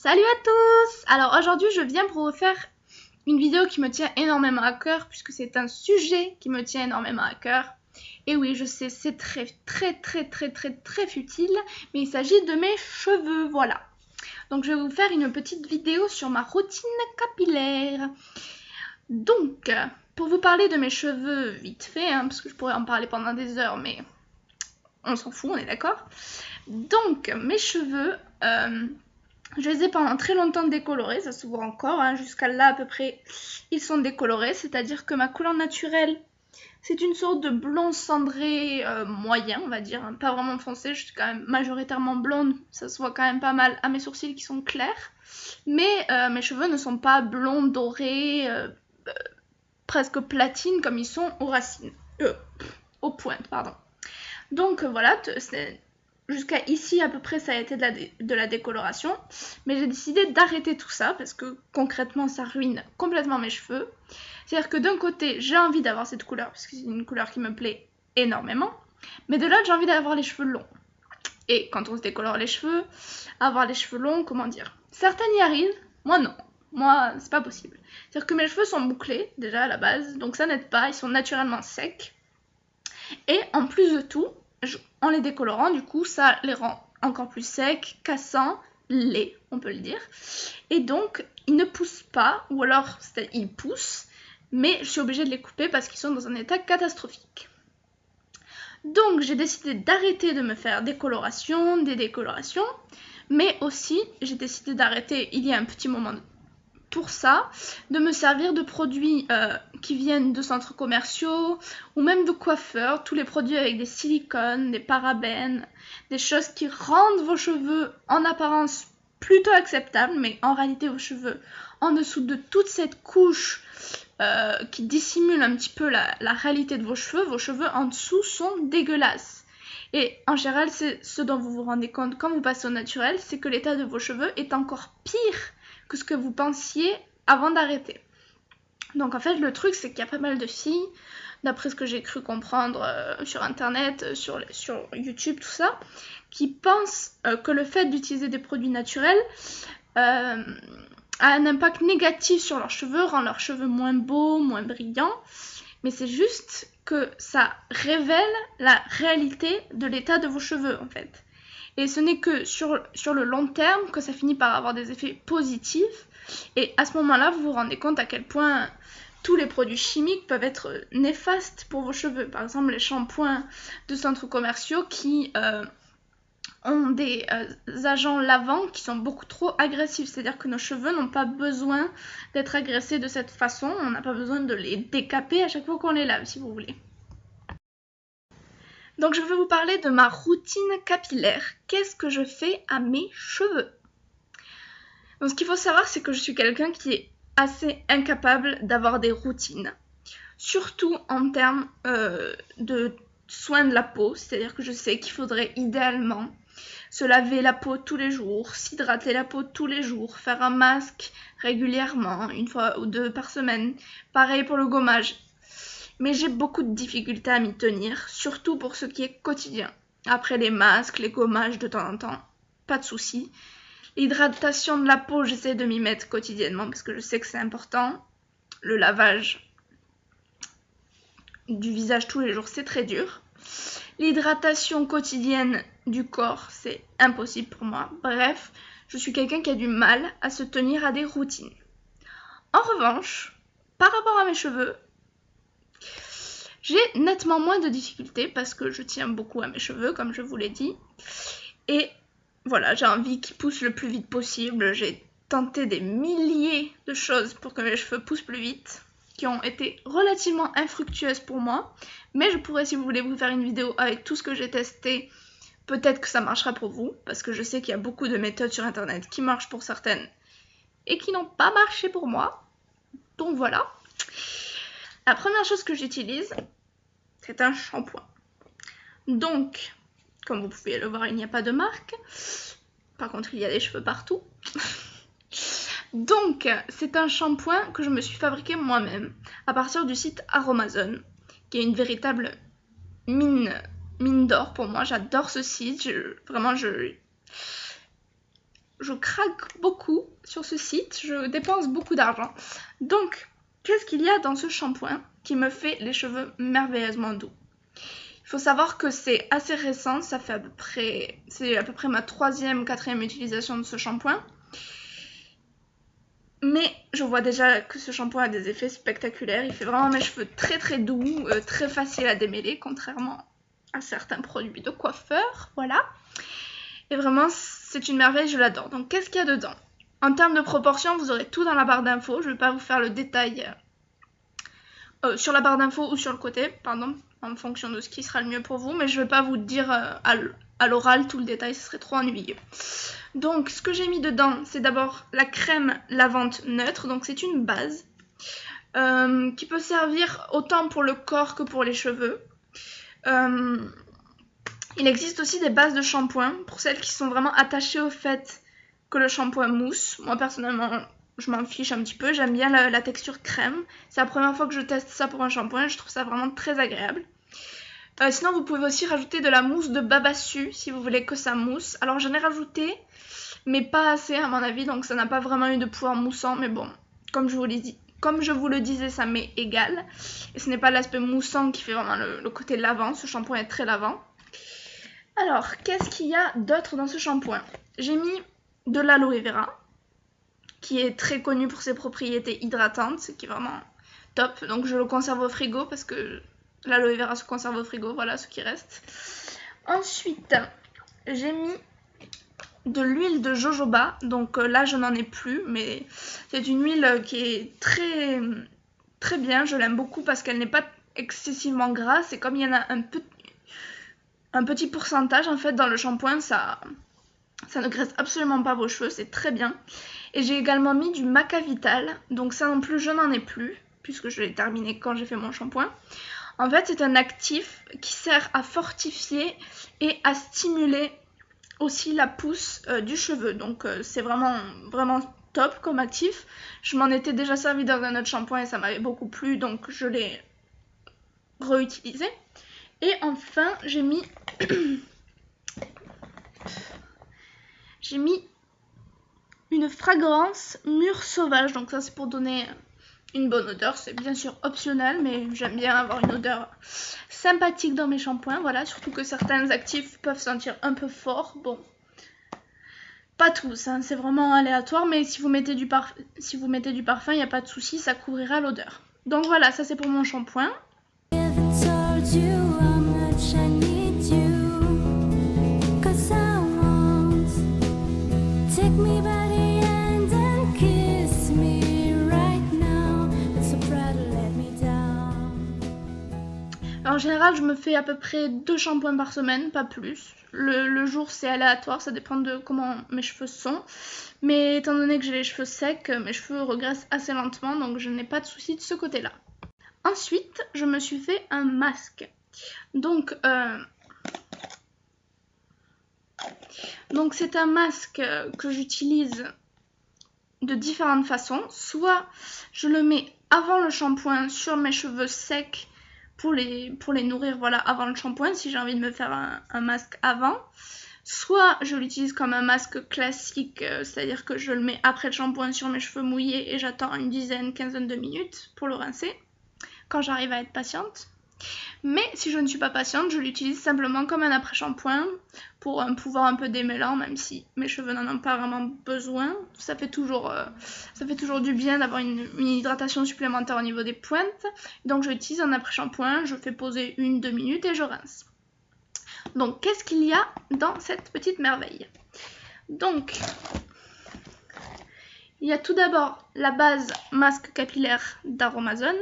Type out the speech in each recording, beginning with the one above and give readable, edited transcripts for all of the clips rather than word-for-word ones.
Salut à tous! Alors aujourd'hui je viens pour vous faire une vidéo qui me tient énormément à cœur puisque c'est un sujet qui me tient énormément à cœur. Et oui, je sais, c'est très futile, mais il s'agit de mes cheveux, voilà. Donc je vais vous faire une petite vidéo sur ma routine capillaire. Donc, pour vous parler de mes cheveux vite fait, parce que je pourrais en parler pendant des heures, mais on s'en fout, on est d'accord. Donc, mes cheveux, je les ai pendant très longtemps décolorés, ça se voit encore, jusqu'à là à peu près, ils sont décolorés, c'est-à-dire que ma couleur naturelle, c'est une sorte de blond cendré moyen, on va dire, pas vraiment foncé, je suis quand même majoritairement blonde, ça se voit quand même pas mal à mes sourcils qui sont clairs, mais mes cheveux ne sont pas blonds, dorés, presque platine comme ils sont aux racines, aux pointes, pardon. Donc voilà, jusqu'à ici à peu près ça a été de la décoloration, mais j'ai décidé d'arrêter tout ça parce que concrètement ça ruine complètement mes cheveux. C'est-à-dire que d'un côté j'ai envie d'avoir cette couleur parce que c'est une couleur qui me plaît énormément, mais de l'autre j'ai envie d'avoir les cheveux longs. Et quand on se décolore les cheveux, avoir les cheveux longs, comment dire, certaines y arrivent, moi non. Moi, c'est pas possible. C'est-à-dire que mes cheveux sont bouclés, déjà à la base, donc ça n'aide pas, ils sont naturellement secs. Et en plus de tout, en les décolorant, du coup, ça les rend encore plus secs, cassants, laids, on peut le dire. Et donc, ils ne poussent pas, ou alors ils poussent, mais je suis obligée de les couper parce qu'ils sont dans un état catastrophique. Donc, j'ai décidé d'arrêter de me faire des décolorations, mais aussi, j'ai décidé d'arrêter il y a un petit moment pour ça, de me servir de produits qui viennent de centres commerciaux ou même de coiffeurs, tous les produits avec des silicones, des parabènes, des choses qui rendent vos cheveux en apparence plutôt acceptables, mais en réalité vos cheveux en dessous de toute cette couche qui dissimule un petit peu la réalité de vos cheveux en dessous sont dégueulasses. Et en général, c'est ce dont vous vous rendez compte quand vous passez au naturel, c'est que l'état de vos cheveux est encore pire que ce que vous pensiez avant d'arrêter. Donc en fait le truc c'est qu'il y a pas mal de filles, d'après ce que j'ai cru comprendre sur internet, sur YouTube, tout ça, qui pensent que le fait d'utiliser des produits naturels a un impact négatif sur leurs cheveux, rend leurs cheveux moins beaux, moins brillants, mais c'est juste que ça révèle la réalité de l'état de vos cheveux en fait. Et ce n'est que sur le long terme que ça finit par avoir des effets positifs. Et à ce moment-là, vous vous rendez compte à quel point tous les produits chimiques peuvent être néfastes pour vos cheveux. Par exemple, les shampoings de centres commerciaux qui ont des agents lavants qui sont beaucoup trop agressifs. C'est-à-dire que nos cheveux n'ont pas besoin d'être agressés de cette façon. On n'a pas besoin de les décaper à chaque fois qu'on les lave, si vous voulez. Donc je vais vous parler de ma routine capillaire. Qu'est-ce que je fais à mes cheveux? Donc ce qu'il faut savoir, c'est que je suis quelqu'un qui est assez incapable d'avoir des routines. Surtout en termes de soins de la peau. C'est-à-dire que je sais qu'il faudrait idéalement se laver la peau tous les jours, s'hydrater la peau tous les jours, faire un masque régulièrement, une fois ou deux par semaine. Pareil pour le gommage. Mais j'ai beaucoup de difficultés à m'y tenir, surtout pour ce qui est quotidien. Après les masques, les gommages de temps en temps, pas de soucis. L'hydratation de la peau, j'essaie de m'y mettre quotidiennement parce que je sais que c'est important. Le lavage du visage tous les jours, c'est très dur. L'hydratation quotidienne du corps, c'est impossible pour moi. Bref, je suis quelqu'un qui a du mal à se tenir à des routines. En revanche, par rapport à mes cheveux, j'ai nettement moins de difficultés parce que je tiens beaucoup à mes cheveux, comme je vous l'ai dit. Et voilà, j'ai envie qu'ils poussent le plus vite possible. J'ai tenté des milliers de choses pour que mes cheveux poussent plus vite, qui ont été relativement infructueuses pour moi. Mais je pourrais, si vous voulez, vous faire une vidéo avec tout ce que j'ai testé. Peut-être que ça marchera pour vous, parce que je sais qu'il y a beaucoup de méthodes sur internet qui marchent pour certaines et qui n'ont pas marché pour moi. Donc voilà. La première chose que j'utilise, c'est un shampoing. Donc, comme vous pouvez le voir, il n'y a pas de marque. Par contre, il y a des cheveux partout. Donc, c'est un shampoing que je me suis fabriqué moi-même à partir du site Aromazone, qui est une véritable mine d'or pour moi. J'adore ce site. je craque beaucoup sur ce site, je dépense beaucoup d'argent. Donc, qu'est-ce qu'il y a dans ce shampoing qui me fait les cheveux merveilleusement doux? Il faut savoir que c'est assez récent, c'est à peu près ma 3e, 4e utilisation de ce shampoing. Mais je vois déjà que ce shampoing a des effets spectaculaires. Il fait vraiment mes cheveux très très doux, très facile à démêler, contrairement à certains produits de coiffeur. Voilà. Et vraiment, c'est une merveille, je l'adore. Donc, qu'est-ce qu'il y a dedans? En termes de proportion, vous aurez tout dans la barre d'infos. Je ne vais pas vous faire le détail sur la barre d'infos ou sur le côté, pardon, en fonction de ce qui sera le mieux pour vous. Mais je ne vais pas vous dire à l'oral tout le détail, ce serait trop ennuyeux. Donc, ce que j'ai mis dedans, c'est d'abord la crème lavande neutre. Donc, c'est une base qui peut servir autant pour le corps que pour les cheveux. Il existe aussi des bases de shampoing pour celles qui sont vraiment attachées au fait que le shampoing mousse. Moi, personnellement, je m'en fiche un petit peu. J'aime bien la texture crème. C'est la première fois que je teste ça pour un shampoing. Je trouve ça vraiment très agréable. Sinon, vous pouvez aussi rajouter de la mousse de babassu si vous voulez que ça mousse. Alors, j'en ai rajouté, mais pas assez à mon avis, donc ça n'a pas vraiment eu de pouvoir moussant. Mais bon, comme je vous le disais, ça m'est égal. Et ce n'est pas l'aspect moussant qui fait vraiment le côté lavant. Ce shampoing est très lavant. Alors, qu'est-ce qu'il y a d'autre dans ce shampoing? J'ai mis de l'aloe vera, qui est très connu pour ses propriétés hydratantes, ce qui est vraiment top. Donc, je le conserve au frigo parce que l'aloe vera se conserve au frigo, voilà ce qui reste. Ensuite, j'ai mis de l'huile de jojoba. Donc là, je n'en ai plus, mais c'est une huile qui est très, très bien. Je l'aime beaucoup parce qu'elle n'est pas excessivement grasse. Et comme il y en a un petit pourcentage en fait dans le shampoing, ça ne graisse absolument pas vos cheveux, c'est très bien. Et j'ai également mis du Maca Vital. Donc ça non plus, je n'en ai plus, puisque je l'ai terminé quand j'ai fait mon shampoing. En fait, c'est un actif qui sert à fortifier et à stimuler aussi la pousse du cheveu. Donc c'est vraiment, vraiment top comme actif. Je m'en étais déjà servi dans un autre shampoing et ça m'avait beaucoup plu, donc je l'ai réutilisé. Et enfin, j'ai mis une fragrance mûre sauvage. Donc ça, c'est pour donner une bonne odeur. C'est bien sûr optionnel, mais j'aime bien avoir une odeur sympathique dans mes shampoings. Voilà, surtout que certains actifs peuvent sentir un peu fort. Bon, pas tous, hein, c'est vraiment aléatoire, mais si vous mettez du parfum, il n'y a pas de souci, ça couvrira l'odeur. Donc voilà, ça c'est pour mon shampoing. En général, je me fais à peu près 2 shampoings par semaine, pas plus. Le jour, c'est aléatoire, ça dépend de comment mes cheveux sont. Mais étant donné que j'ai les cheveux secs, mes cheveux regressent assez lentement, donc je n'ai pas de soucis de ce côté-là. Ensuite, je me suis fait un masque. Donc c'est un masque que j'utilise de différentes façons. Soit je le mets avant le shampoing sur mes cheveux secs pour les nourrir, voilà, avant le shampoing, si j'ai envie de me faire un masque avant. Soit je l'utilise comme un masque classique, c'est-à-dire que je le mets après le shampoing sur mes cheveux mouillés et j'attends une quinzaine de minutes pour le rincer, quand j'arrive à être patiente. Mais si je ne suis pas patiente, je l'utilise simplement comme un après-shampoing pour un pouvoir un peu démêlant, même si mes cheveux n'en ont pas vraiment besoin. Ça fait toujours du bien d'avoir une hydratation supplémentaire au niveau des pointes. Donc je l'utilise en après-shampoing, je fais poser 1-2 minutes et je rince. Donc qu'est-ce qu'il y a dans cette petite merveille? Donc il y a tout d'abord la base masque capillaire d'Aromazone.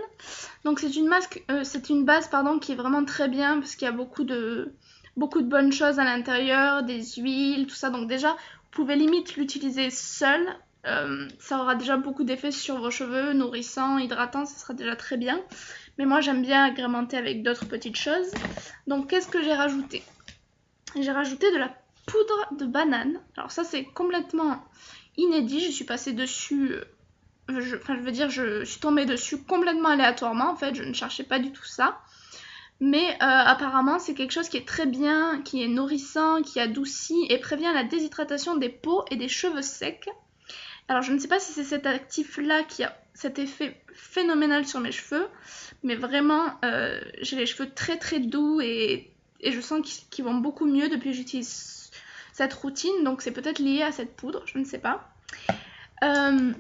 Donc c'est une base qui est vraiment très bien parce qu'il y a beaucoup de bonnes choses à l'intérieur, des huiles, tout ça. Donc déjà, vous pouvez limite l'utiliser seul. Ça aura déjà beaucoup d'effets sur vos cheveux, nourrissant, hydratant, ça sera déjà très bien. Mais moi j'aime bien agrémenter avec d'autres petites choses. Donc qu'est-ce que j'ai rajouté? J'ai rajouté de la poudre de banane. Alors ça c'est complètement inédit, je suis passée dessus, je suis tombée dessus complètement aléatoirement, en fait, je ne cherchais pas du tout ça. Mais apparemment c'est quelque chose qui est très bien, qui est nourrissant, qui adoucit et prévient la déshydratation des peaux et des cheveux secs. Alors je ne sais pas si c'est cet actif là qui a cet effet phénoménal sur mes cheveux, mais vraiment j'ai les cheveux très très doux et je sens qu'ils vont beaucoup mieux depuis que j'utilise cette routine, donc c'est peut-être lié à cette poudre, je ne sais pas. Dans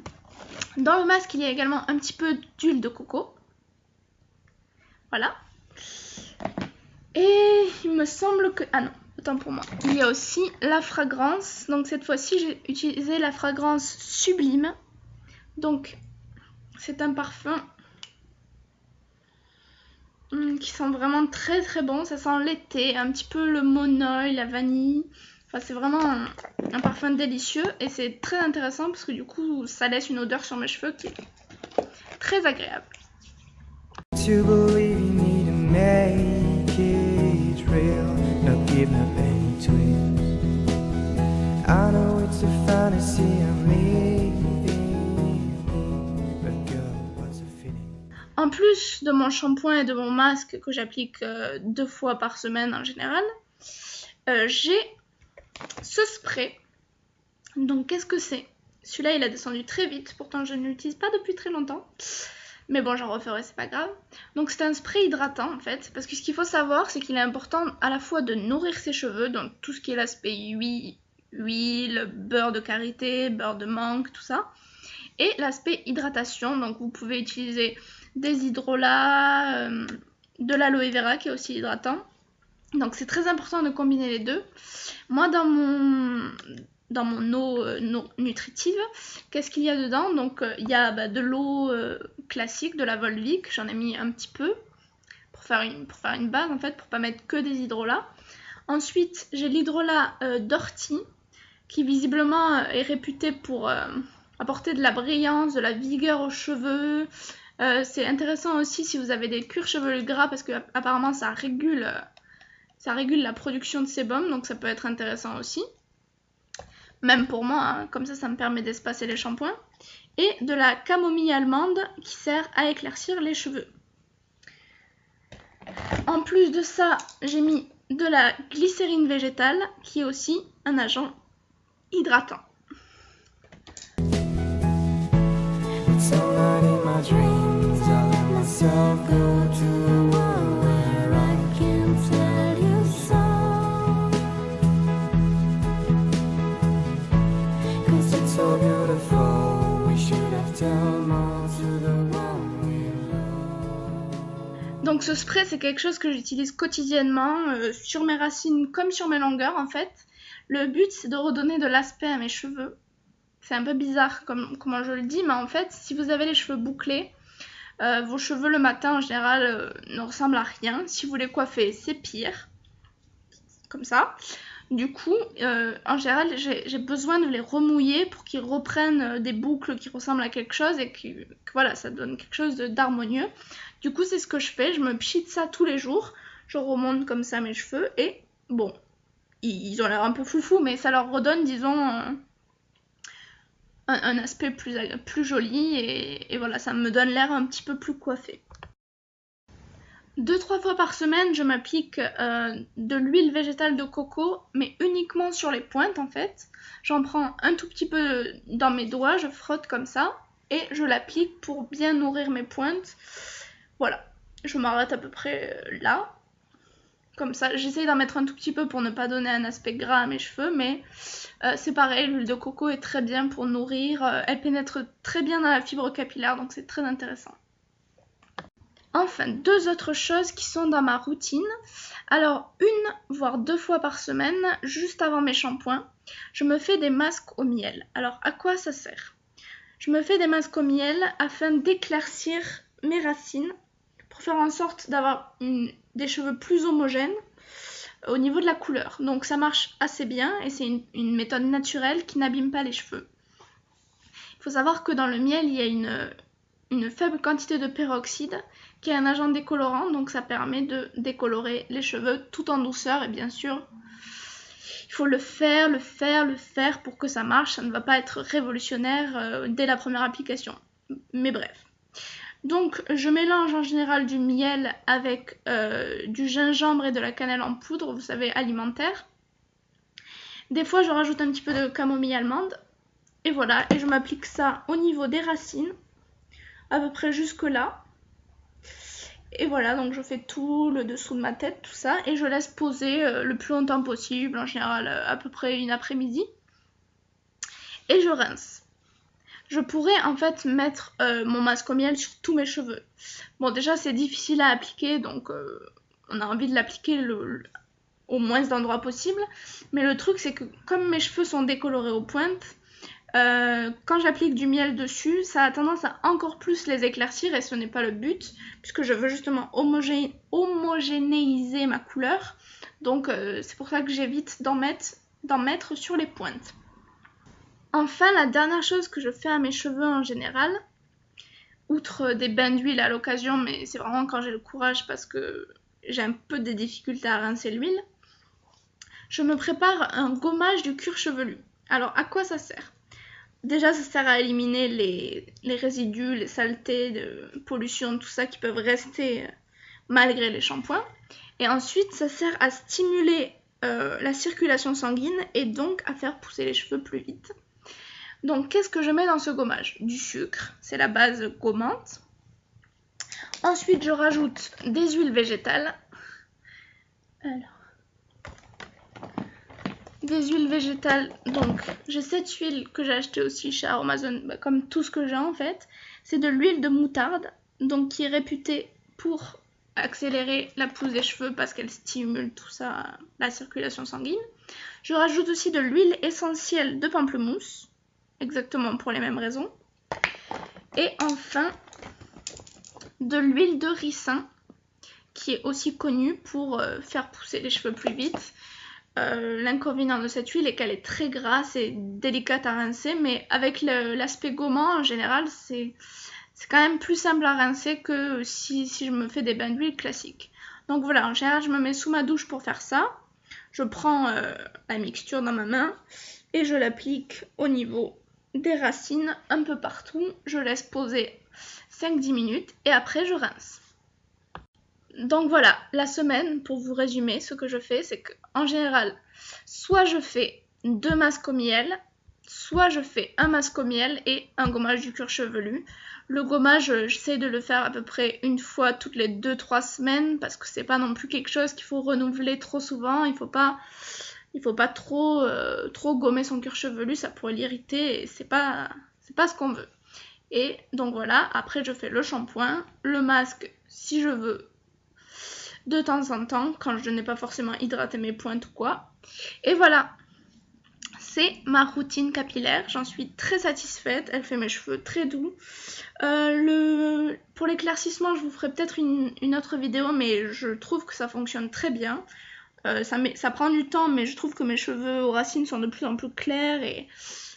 le masque il y a également un petit peu d'huile de coco, voilà. Et il me semble que... Ah non, autant pour moi. Il y a aussi la fragrance. Donc cette fois-ci, j'ai utilisé la fragrance Sublime. Donc c'est un parfum qui sent vraiment très très bon. Ça sent l'été, un petit peu le monoeil, la vanille. Enfin, c'est vraiment un parfum délicieux. Et c'est très intéressant parce que du coup, ça laisse une odeur sur mes cheveux qui est très agréable. En plus de mon shampoing et de mon masque que j'applique 2 fois par semaine en général, j'ai ce spray. Donc qu'est-ce que c'est? Celui-là il a descendu très vite, pourtant je ne l'utilise pas depuis très longtemps. Mais bon, j'en referai, c'est pas grave. Donc c'est un spray hydratant en fait, parce que ce qu'il faut savoir, c'est qu'il est important à la fois de nourrir ses cheveux, donc tout ce qui est l'aspect huile, beurre de karité, beurre de mangue, tout ça, et l'aspect hydratation. Donc vous pouvez utiliser des hydrolats, de l'aloe vera qui est aussi hydratant. Donc c'est très important de combiner les deux. Moi dans mon eau nutritive, qu'est-ce qu'il y a dedans? Donc il y a de l'eau classique, de la Volvic, j'en ai mis un petit peu pour faire une base en fait, pour pas mettre que des hydrolats. Ensuite j'ai l'hydrolat d'ortie qui visiblement est réputé pour apporter de la brillance, de la vigueur aux cheveux. C'est intéressant aussi si vous avez des cuirs chevelu gras parce que apparemment ça régule la production de sébum, donc ça peut être intéressant aussi. Même pour moi, hein, comme ça me permet d'espacer les shampoings. Et de la camomille allemande qui sert à éclaircir les cheveux. En plus de ça, j'ai mis de la glycérine végétale qui est aussi un agent hydratant. Donc ce spray c'est quelque chose que j'utilise quotidiennement sur mes racines comme sur mes longueurs en fait. Le but c'est de redonner de l'aspect à mes cheveux. C'est un peu bizarre comment je le dis, mais en fait si vous avez les cheveux bouclés, vos cheveux le matin en général ne ressemblent à rien. Si vous les coiffez c'est pire, comme ça. Du coup, en général, j'ai besoin de les remouiller pour qu'ils reprennent des boucles qui ressemblent à quelque chose et que voilà, ça donne quelque chose d'harmonieux. Du coup, c'est ce que je fais. Je me pchite ça tous les jours. Je remonte comme ça mes cheveux et bon, ils ont l'air un peu foufou, mais ça leur redonne, disons, un aspect plus joli et voilà, ça me donne l'air un petit peu plus coiffé. 2-3 fois par semaine, je m'applique de l'huile végétale de coco, mais uniquement sur les pointes en fait. J'en prends un tout petit peu dans mes doigts, je frotte comme ça, et je l'applique pour bien nourrir mes pointes. Voilà, je m'arrête à peu près là. Comme ça, j'essaye d'en mettre un tout petit peu pour ne pas donner un aspect gras à mes cheveux, mais c'est pareil, l'huile de coco est très bien pour nourrir. Elle pénètre très bien dans la fibre capillaire, donc c'est très intéressant. Enfin, 2 autres choses qui sont dans ma routine. Alors, 1 voire 2 fois par semaine, juste avant mes shampoings, je me fais des masques au miel. Alors, à quoi ça sert? Je me fais des masques au miel afin d'éclaircir mes racines pour faire en sorte d'avoir des cheveux plus homogènes au niveau de la couleur. Donc, ça marche assez bien et c'est une méthode naturelle qui n'abîme pas les cheveux. Il faut savoir que dans le miel, il y a une faible quantité de peroxyde qui est un agent décolorant, donc ça permet de décolorer les cheveux tout en douceur et bien sûr il faut le faire pour que ça marche. Ça ne va pas être révolutionnaire dès la première application, mais bref. Donc je mélange en général du miel avec du gingembre et de la cannelle en poudre, vous savez, alimentaire. Des fois je rajoute un petit peu de camomille allemande. Et voilà, et je m'applique ça au niveau des racines, à peu près jusque là. Et voilà, donc je fais tout le dessous de ma tête, tout ça, et je laisse poser le plus longtemps possible, en général à peu près une après-midi. Et je rince. Je pourrais en fait mettre mon masque au miel sur tous mes cheveux. Bon, déjà c'est difficile à appliquer, donc on a envie de l'appliquer au moins d'endroits possible. Mais le truc c'est que comme mes cheveux sont décolorés aux pointes, quand j'applique du miel dessus, ça a tendance à encore plus les éclaircir et ce n'est pas le but, puisque je veux justement homogénéiser ma couleur. Donc c'est pour ça que j'évite d'en mettre sur les pointes. Enfin, la dernière chose que je fais à mes cheveux en général, outre des bains d'huile à l'occasion, mais c'est vraiment quand j'ai le courage parce que j'ai un peu des difficultés à rincer l'huile, je me prépare un gommage du cuir chevelu. Alors à quoi ça sert ? Déjà, ça sert à éliminer les résidus, les saletés, de pollution, tout ça qui peuvent rester malgré les shampoings. Et ensuite, ça sert à stimuler la circulation sanguine et donc à faire pousser les cheveux plus vite. Donc, qu'est-ce que je mets dans ce gommage ? Du sucre, c'est la base gommante. Ensuite, je rajoute des huiles végétales. Alors, des huiles végétales, donc j'ai cette huile que j'ai achetée aussi chez Amazon, comme tout ce que j'ai en fait. C'est de l'huile de moutarde, donc qui est réputée pour accélérer la pousse des cheveux parce qu'elle stimule tout ça, la circulation sanguine. Je rajoute aussi de l'huile essentielle de pamplemousse, exactement pour les mêmes raisons. Et enfin, de l'huile de ricin, qui est aussi connue pour faire pousser les cheveux plus vite. L'inconvénient de cette huile est qu'elle est très grasse et délicate à rincer, mais avec l'aspect gommant en général, c'est quand même plus simple à rincer que si je me fais des bains d'huile classiques. Donc voilà, en général, je me mets sous ma douche pour faire ça. Je prends la mixture dans ma main et je l'applique au niveau des racines un peu partout. Je laisse poser 5-10 minutes et après je rince. Donc voilà, la semaine, pour vous résumer, ce que je fais, c'est qu'en général, soit je fais 2 masques au miel, soit je fais un masque au miel et un gommage du cuir chevelu. Le gommage, j'essaie de le faire à peu près une fois toutes les 2-3 semaines, parce que c'est pas non plus quelque chose qu'il faut renouveler trop souvent. Il faut pas trop gommer son cuir chevelu, ça pourrait l'irriter et c'est pas ce qu'on veut. Et donc voilà, après je fais le shampoing, le masque si je veux, de temps en temps, quand je n'ai pas forcément hydraté mes pointes ou quoi. Et voilà, c'est ma routine capillaire. J'en suis très satisfaite. Elle fait mes cheveux très doux. Pour l'éclaircissement, je vous ferai peut-être une autre vidéo, mais je trouve que ça fonctionne très bien. Ça prend du temps, mais je trouve que mes cheveux aux racines sont de plus en plus clairs et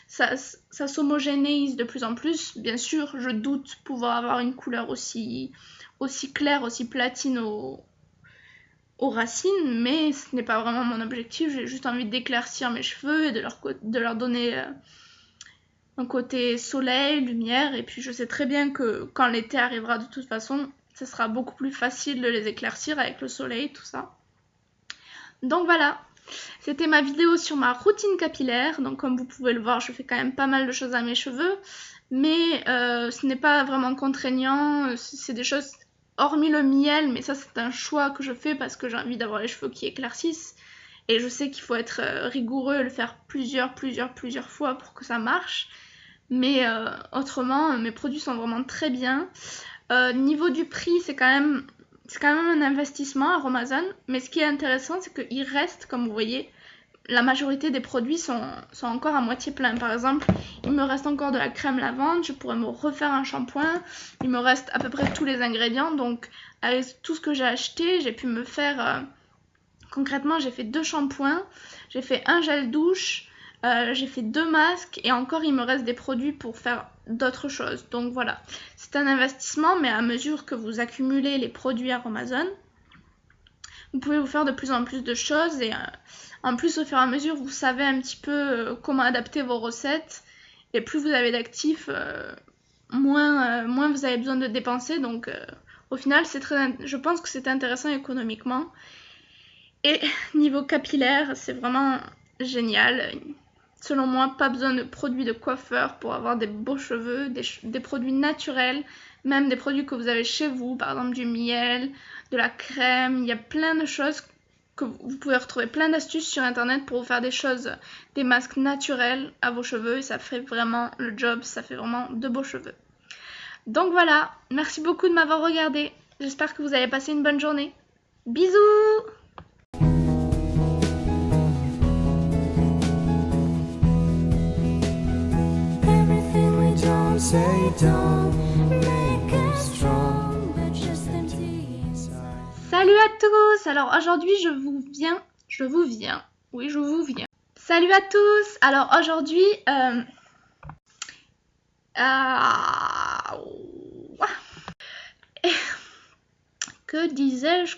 ça s'homogénéise de plus en plus. Bien sûr, je doute pouvoir avoir une couleur aussi claire, aussi platine aux racines, mais ce n'est pas vraiment mon objectif. J'ai juste envie d'éclaircir mes cheveux et de leur donner un côté soleil, lumière, et puis je sais très bien que quand l'été arrivera de toute façon, ce sera beaucoup plus facile de les éclaircir avec le soleil, tout ça. Donc voilà, c'était ma vidéo sur ma routine capillaire. Donc comme vous pouvez le voir, je fais quand même pas mal de choses à mes cheveux, mais ce n'est pas vraiment contraignant, c'est des choses hormis le miel, mais ça c'est un choix que je fais parce que j'ai envie d'avoir les cheveux qui éclaircissent. Et je sais qu'il faut être rigoureux et le faire plusieurs fois pour que ça marche. Mais autrement, mes produits sont vraiment très bien. Niveau du prix, c'est quand même un investissement à Amazon. Mais ce qui est intéressant, c'est qu'il reste, comme vous voyez, la majorité des produits sont encore à moitié pleins. Par exemple, il me reste encore de la crème lavande, je pourrais me refaire un shampoing. Il me reste à peu près tous les ingrédients. Donc, avec tout ce que j'ai acheté, j'ai pu me faire... concrètement, j'ai fait 2 shampoings, j'ai fait un gel douche, j'ai fait 2 masques et encore il me reste des produits pour faire d'autres choses. Donc voilà, c'est un investissement, mais à mesure que vous accumulez les produits à Amazon, vous pouvez vous faire de plus en plus de choses et en plus au fur et à mesure vous savez un petit peu comment adapter vos recettes et plus vous avez d'actifs, moins vous avez besoin de dépenser. Donc au final, je pense que c'est intéressant économiquement. Et niveau capillaire, c'est vraiment génial. Selon moi, pas besoin de produits de coiffeur pour avoir des beaux cheveux, des produits naturels, même des produits que vous avez chez vous, par exemple du miel, de la crème. Il y a plein de choses que vous pouvez retrouver, plein d'astuces sur internet pour vous faire des masques naturels à vos cheveux, et ça fait vraiment le job, ça fait vraiment de beaux cheveux. Donc voilà, merci beaucoup de m'avoir regardé. J'espère que vous avez passé une bonne journée. Bisous! Salut à tous! Alors aujourd'hui je vous viens. Salut à tous! Alors aujourd'hui que disais-je?